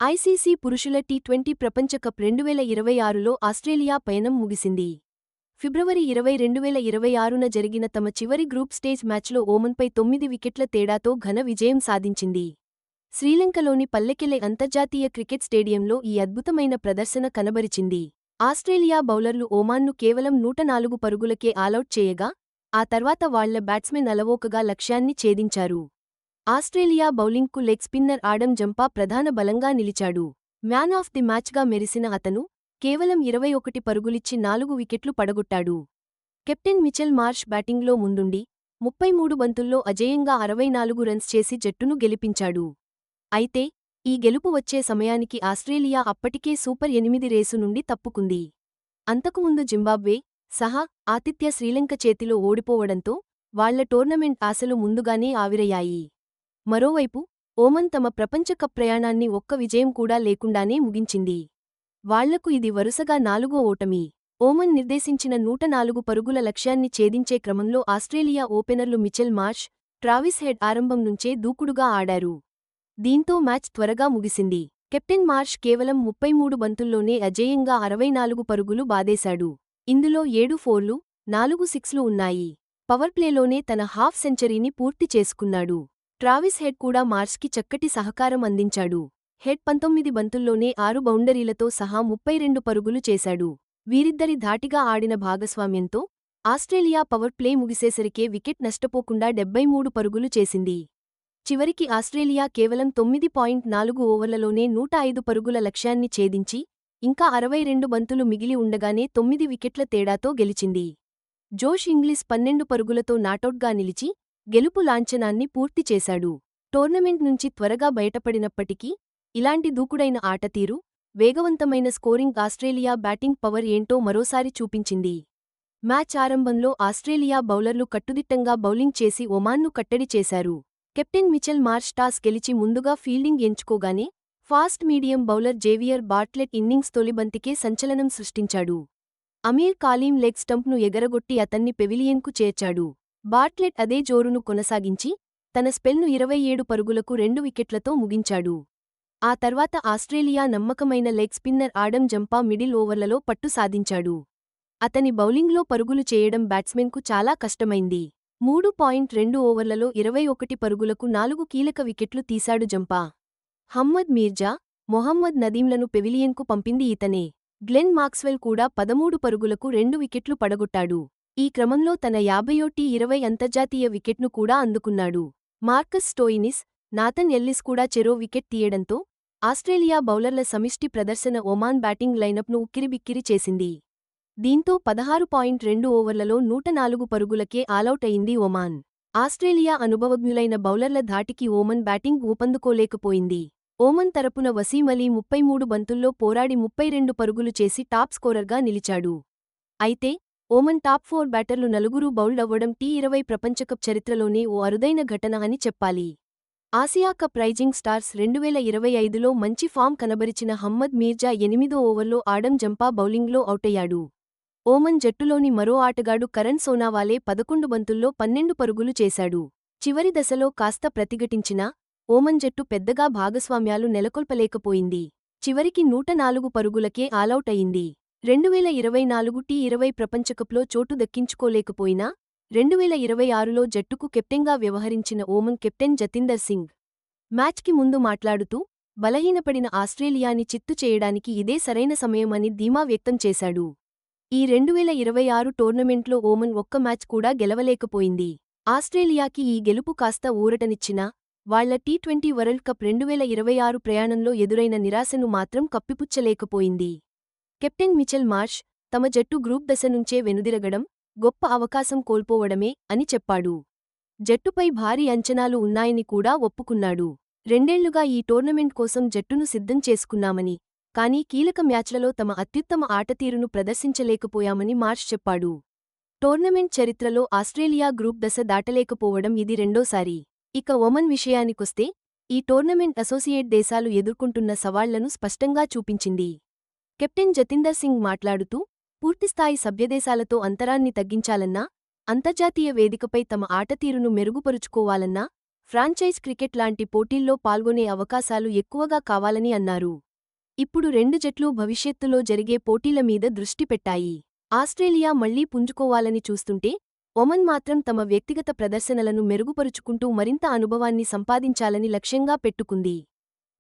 ICC పురుషుల T20 ప్రపంచ cup 2026లో Australia పయనం ముగిసింది. ఫిబ్రవరి 20, 2026న జరిగిన తమ చివరి గ్రూప్ స్టేజ్ మ్యాచ్లో ఓమన్పై 9 వికెట్ల తేడాతో ఘన విజయం సాధించింది. శ్రీలంకలోని పల్లెకెలె అంతర్జాతీయ క్రికెట్ స్టేడియంలో ఈ అద్భుతమైన ప్రదర్శన కనబరిచింది. ఆస్ట్రేలియా బౌలర్లు ఒమాన్ను కేవలం 104 పరుగులకే ఆలౌట్ చేయగా, ఆ తర్వాత వాళ్ల బ్యాట్స్మెన్ అలవోకగా లక్ష్యాన్ని ఛేదించారు. ఆస్ట్రేలియా బౌలింగ్కు లెగ్ స్పిన్నర్ ఆడమ్ జంపా ప్రధాన బలంగా నిలిచాడు. మ్యాన్ ఆఫ్ ది మ్యాచ్గా మెరిసిన అతను కేవలం 21 పరుగులిచ్చి 4 వికెట్లు పడగొట్టాడు. కెప్టెన్ మిచెల్ మార్ష్ బ్యాటింగ్లో ముందుండి 33 బంతుల్లో అజేయంగా 64 రన్స్ చేసి జట్టును గెలిపించాడు. అయితే ఈ గెలుపు వచ్చే సమయానికి ఆస్ట్రేలియా అప్పటికే సూపర్ 8 రేసు నుండి తప్పుకుంది. అంతకుముందు జింబాబ్వే సహా ఆతిథ్య శ్రీలంక చేతిలో ఓడిపోవడంతో వాళ్ల టోర్నమెంట్ ఆశలు ముందుగానే ఆవిరయ్యాయి. మరోవైపు ఓమన్ తమ ప్రపంచ కప్ ప్రయాణాన్ని ఒక్క విజయం కూడా లేకుండానే ముగించింది. వాళ్లకు ఇది వరుసగా 4వ ఓటమి. ఓమన్ నిర్దేశించిన 104 పరుగుల లక్ష్యాన్ని ఛేదించే క్రమంలో ఆస్ట్రేలియా ఓపెనర్లు మిచెల్ మార్ష్, ట్రావిస్ హెడ్ ఆరంభం నుంచే దూకుడుగా ఆడారు. దీంతో మ్యాచ్ త్వరగా ముగిసింది. కెప్టెన్ మార్ష్ కేవలం 33 బంతుల్లోనే అజేయంగా 64 పరుగులు బాదేశాడు. ఇందులో 7 ఫోర్లు, 4 సిక్స్లు ఉన్నాయి. పవర్ప్లేలోనే తన హాఫ్ సెంచరీని పూర్తి చేసుకున్నాడు. ట్రావిస్ హెడ్ కూడా మార్ష్కి చక్కటి సహకారం అందించాడు. హెడ్ 19 బంతుల్లోనే 6 బౌండరీలతో సహా 32 పరుగులు చేశాడు. వీరిద్దరి ధాటిగా ఆడిన భాగస్వామ్యంతో ఆస్ట్రేలియా పవర్ ప్లే ముగిసేసరికే వికెట్ నష్టపోకుండా 73 పరుగులు చేసింది. చివరికి ఆస్ట్రేలియా కేవలం 9.4 ఓవర్లలోనే 105 పరుగుల లక్ష్యాన్ని ఛేదించి ఇంకా 62 బంతులు మిగిలి ఉండగానే 9 వికెట్ల తేడాతో గెలిచింది. జోష్ ఇంగ్లిస్ 12 పరుగులతో నాటౌట్గా నిలిచి గెలుపు లాంఛనాన్ని పూర్తి చేశాడు. టోర్నమెంట్ నుంచి త్వరగా బయటపడినప్పటికీ ఇలాంటి దూకుడైన ఆటతీరు, వేగవంతమైన స్కోరింగ్ ఆస్ట్రేలియా బ్యాటింగ్ పవర్ ఏంటో మరోసారి చూపించింది. మ్యాచ్ ఆరంభంలో ఆస్ట్రేలియా బౌలర్లు కట్టుదిట్టంగా బౌలింగ్ చేసి ఒమాన్ను కట్టడి చేశారు. కెప్టెన్ మిచెల్ మార్ష్ టాస్ గెలిచి ముందుగా ఫీల్డింగ్ ఎంచుకోగానే fast medium bowler Xavier Bartlett innings తొలి బంతికే సంచలనం సృష్టించాడు. అమీర్ కాలీం లెగ్ స్టంప్ను ఎగరగొట్టి అతన్ని పెవిలియన్కు చేర్చాడు. బార్ట్లెట్ అదే జోరును కొనసాగించి తన స్పెల్ను 27 పరుగులకు 2 వికెట్లతో ముగించాడు. ఆ తర్వాత ఆస్ట్రేలియా నమ్మకమైన leg spinner Adam Zampa middle ఓవర్లలో పట్టు సాధించాడు. అతని బౌలింగ్లో పరుగులు చేయడం బ్యాట్స్మెన్కు చాలా కష్టమైంది. 3.2 ఓవర్లలో 21 పరుగులకు 4 కీలక వికెట్లు తీశాడు జంపా. హమ్మద్ మీర్జా, మొహమ్మద్ నదీంలను పెవిలియన్కు పంపింది ఇతనే. గ్లెన్ మాక్స్వెల్ కూడా 13 పరుగులకు 2 వికెట్లు పడగొట్టాడు. ఈ క్రమంలో తన 50వ టీ20 అంతర్జాతీయ వికెట్ను కూడా అందుకున్నాడు. మార్కస్ స్టోయినిస్, నాథన్ ఎల్లిస్ కూడా చెరో వికెట్ తీయడంతో ఆస్ట్రేలియా బౌలర్ల సమిష్టి ప్రదర్శన ఒమాన్ బ్యాటింగ్ లైనప్ను ఉక్కిరిబిక్కిరి చేసింది. దీంతో 16.2 ఓవర్లలో 104 పరుగులకే ఆలౌట్ అయింది ఒమాన్. ఆస్ట్రేలియా అనుభవజ్ఞులైన బౌలర్ల ధాటికి ఓమన్ బ్యాటింగ్ ఊపందుకోలేకపోయింది. ఓమన్ తరపున వసీం అలీ 33 బంతుల్లో పోరాడి 32 పరుగులు చేసి టాప్ స్కోరర్గా నిలిచాడు. అయితే ఓమన్ టాప్ 4 బ్యాటర్లు నలుగురూ బౌల్డ్ అవ్వడం టీ20 ప్రపంచకప్ చరిత్రలోనే ఓ అరుదైన ఘటన అని చెప్పాలి. ఆసియా కప్ రైజింగ్ స్టార్స్ 2025లో మంచి ఫామ్ కనబరిచిన హమ్మద్ మీర్జా 8వ ఓవర్లో ఆడమ్ జంపా బౌలింగ్లో అవుటయ్యాడు. ఓమన్ జట్టులోని మరో ఆటగాడు కరణ్ సోనావాలే 11 బంతుల్లో 12 పరుగులు చేశాడు. చివరి దశలో కాస్త ప్రతిఘటించినా ఓమన్ జట్టు పెద్దగా భాగస్వామ్యాలు నెలకొల్పలేకపోయింది. చివరికి 104 పరుగులకే ఆలౌట్ అయింది. 2024 టీ20 ప్రపంచకప్లో చోటు దక్కించుకోలేకపోయినా 2026లో జట్టుకు కెప్టెన్గా వ్యవహరించిన ఓమన్ కెప్టెన్ జతిందర్ సింగ్ మ్యాచ్కి ముందు మాట్లాడుతూ బలహీనపడిన ఆస్ట్రేలియాని చిత్తు చేయడానికి ఇదే సరైన సమయమని ధీమా వ్యక్తం చేశాడు. ఈ 2026 టోర్నమెంట్లో ఓమన్ ఒక్క మ్యాచ్ కూడా గెలవలేకపోయింది. ఆస్ట్రేలియాకి ఈ గెలుపు కాస్త ఊరటనిచ్చినా వాళ్ల టీ20 వరల్డ్ కప్ 2026 ప్రయాణంలో ఎదురైన నిరాశను మాత్రం కప్పిపుచ్చలేకపోయింది. కెప్టెన్ మిచెల్ మార్ష్ తమ జట్టు గ్రూప్ దశ నుంచే వెనుదిరగడం గొప్ప అవకాశం కోల్పోవడమే అని చెప్పాడు. జట్టుపై భారీ అంచనాలు ఉన్నాయని కూడా ఒప్పుకున్నాడు. 2 ఏళ్లుగా ఈ టోర్నమెంట్ కోసం జట్టును సిద్ధం చేసుకున్నామని, కానీ కీలక మ్యాచ్లలో తమ అత్యుత్తమ ఆటతీరును ప్రదర్శించలేకపోయామని మార్ష్ చెప్పాడు. టోర్నమెంట్ చరిత్రలో ఆస్ట్రేలియా గ్రూప్ దశ దాటలేకపోవడం ఇది రెండోసారి. ఇక ఒమన్ విషయానికొస్తే ఈ టోర్నమెంట్ అసోసియేట్ దేశాలు ఎదుర్కొంటున్న సవాళ్లను స్పష్టంగా చూపించింది. కెప్టెన్ జతిందర్ సింగ్ మాట్లాడుతూ పూర్తిస్థాయి సభ్యదేశాలతో అంతరాన్ని తగ్గించాలన్నా, అంతర్జాతీయ వేదికపై తమ ఆటతీరును మెరుగుపరుచుకోవాలన్నా ఫ్రాంచైజ్ క్రికెట్ లాంటి పోటీల్లో పాల్గొనే అవకాశాలు ఎక్కువగా కావాలని అన్నారు. ఇప్పుడు రెండు జట్లు భవిష్యత్తులో జరిగే పోటీల మీద దృష్టి పెట్టాయి. ఆస్ట్రేలియా మళ్లీ పుంజుకోవాలని చూస్తుంటే, ఒమన్ మాత్రం తమ వ్యక్తిగత ప్రదర్శనలను మెరుగుపరుచుకుంటూ మరింత అనుభవాన్ని సంపాదించాలని లక్ష్యంగా పెట్టుకుంది.